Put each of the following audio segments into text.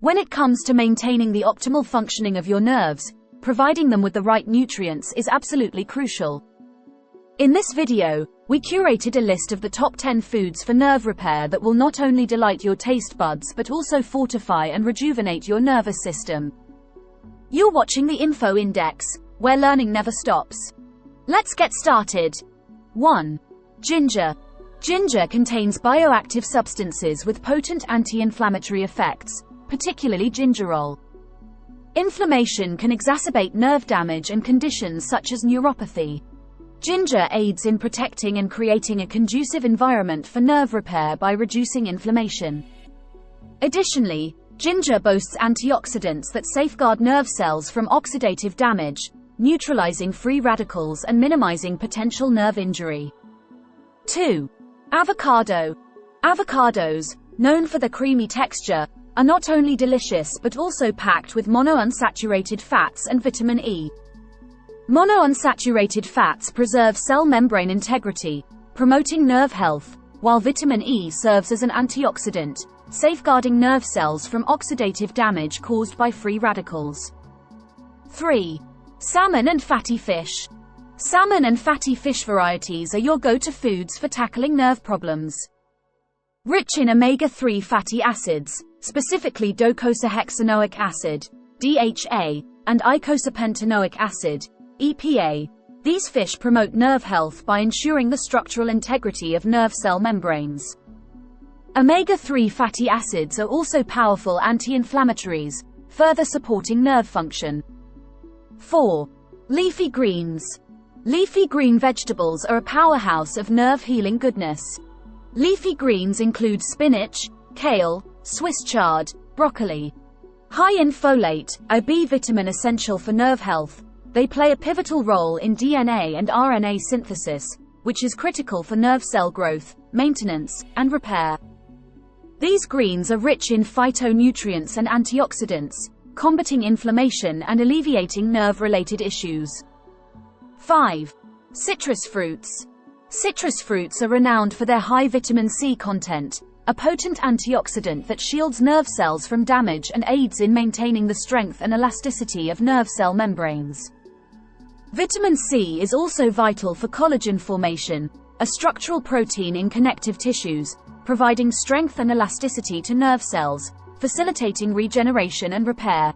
When it comes to maintaining the optimal functioning of your nerves, providing them with the right nutrients is absolutely crucial. In this video, we curated a list of the top 10 foods for nerve repair that will not only delight your taste buds but also fortify and rejuvenate your nervous system. You're watching the InfoIndex, where learning never stops. Let's get started. 1. Ginger. Ginger contains bioactive substances with potent anti-inflammatory effects, particularly gingerol. Inflammation can exacerbate nerve damage and conditions such as neuropathy. Ginger aids in protecting and creating a conducive environment for nerve repair by reducing inflammation. Additionally, ginger boasts antioxidants that safeguard nerve cells from oxidative damage, neutralizing free radicals and minimizing potential nerve injury. 2. Avocado. Avocados, known for their creamy texture, are not only delicious but also packed with monounsaturated fats and vitamin E. Monounsaturated fats preserve cell membrane integrity, promoting nerve health, while vitamin E serves as an antioxidant, safeguarding nerve cells from oxidative damage caused by free radicals. 3. Salmon and fatty fish. Salmon and fatty fish varieties are your go-to foods for tackling nerve problems. Rich in omega-3 fatty acids, specifically docosahexaenoic acid, DHA, and eicosapentaenoic acid, EPA, these fish promote nerve health by ensuring the structural integrity of nerve cell membranes. Omega-3 fatty acids are also powerful anti-inflammatories, further supporting nerve function. 4. Leafy greens. Leafy green vegetables are a powerhouse of nerve-healing goodness. Leafy greens include spinach, kale, Swiss chard, broccoli. High in folate, a B vitamin essential for nerve health, they play a pivotal role in DNA and RNA synthesis, which is critical for nerve cell growth, maintenance, and repair. These greens are rich in phytonutrients and antioxidants, combating inflammation and alleviating nerve-related issues. 5. Citrus fruits. Citrus fruits are renowned for their high vitamin C content, a potent antioxidant that shields nerve cells from damage and aids in maintaining the strength and elasticity of nerve cell membranes. Vitamin C is also vital for collagen formation, a structural protein in connective tissues, providing strength and elasticity to nerve cells, facilitating regeneration and repair.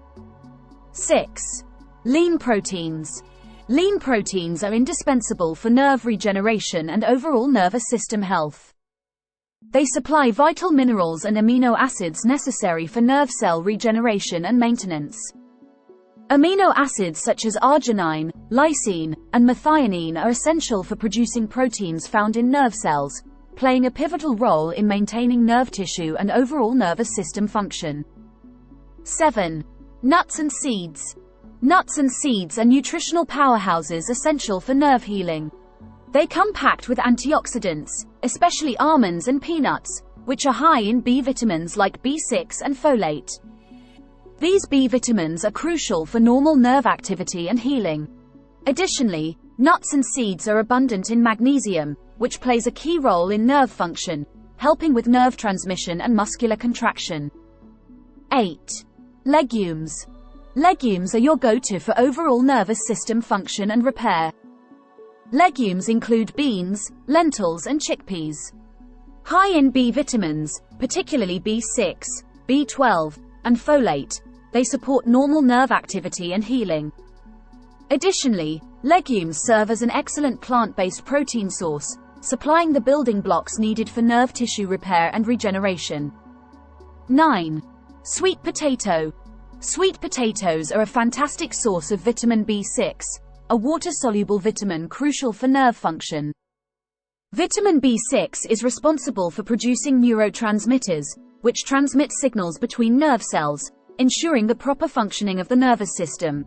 6. Lean proteins. Lean proteins are indispensable for nerve regeneration and overall nervous system health. They supply vital minerals and amino acids necessary for nerve cell regeneration and maintenance. Amino acids such as arginine, lysine, and methionine are essential for producing proteins found in nerve cells, playing a pivotal role in maintaining nerve tissue and overall nervous system function. 7. Nuts and seeds. Nuts and seeds are nutritional powerhouses essential for nerve healing. They come packed with antioxidants, especially almonds and peanuts, which are high in B vitamins like B6 and folate. These B vitamins are crucial for normal nerve activity and healing. Additionally, nuts and seeds are abundant in magnesium, which plays a key role in nerve function, helping with nerve transmission and muscular contraction. 8. Legumes. Legumes are your go-to for overall nervous system function and repair. Legumes include beans, lentils, and chickpeas. High in B vitamins, particularly B6, B12, and folate, they support normal nerve activity and healing. Additionally, legumes serve as an excellent plant-based protein source, supplying the building blocks needed for nerve tissue repair and regeneration. 9. Sweet potato. Sweet potatoes are a fantastic source of vitamin B6, a water-soluble vitamin crucial for nerve function. Vitamin B6 is responsible for producing neurotransmitters, which transmit signals between nerve cells, ensuring the proper functioning of the nervous system.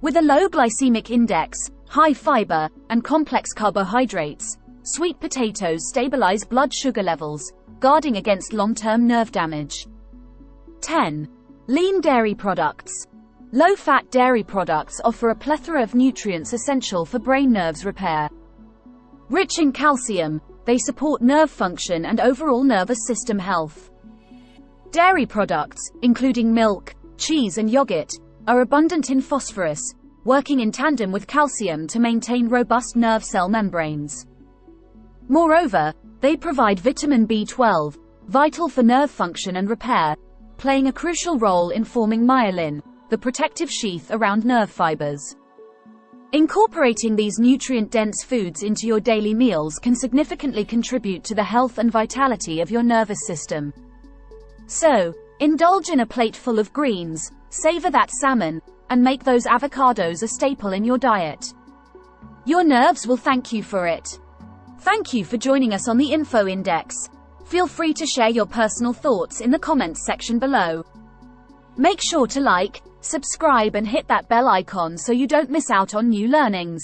With a low glycemic index, high fiber, and complex carbohydrates, sweet potatoes stabilize blood sugar levels, guarding against long-term nerve damage. 10. Lean dairy products. Low-fat dairy products offer a plethora of nutrients essential for brain nerves repair. Rich in calcium, they support nerve function and overall nervous system health. Dairy products, including milk, cheese and yogurt, are abundant in phosphorus, working in tandem with calcium to maintain robust nerve cell membranes. Moreover, they provide vitamin B12, vital for nerve function and repair, playing a crucial role in forming myelin, the protective sheath around nerve fibers. Incorporating these nutrient-dense foods into your daily meals can significantly contribute to the health and vitality of your nervous system. So, indulge in a plate full of greens, savor that salmon, and make those avocados a staple in your diet. Your nerves will thank you for it. Thank you for joining us on the InfoIndex. Feel free to share your personal thoughts in the comments section below. Make sure to like, subscribe and hit that bell icon so you don't miss out on new learnings.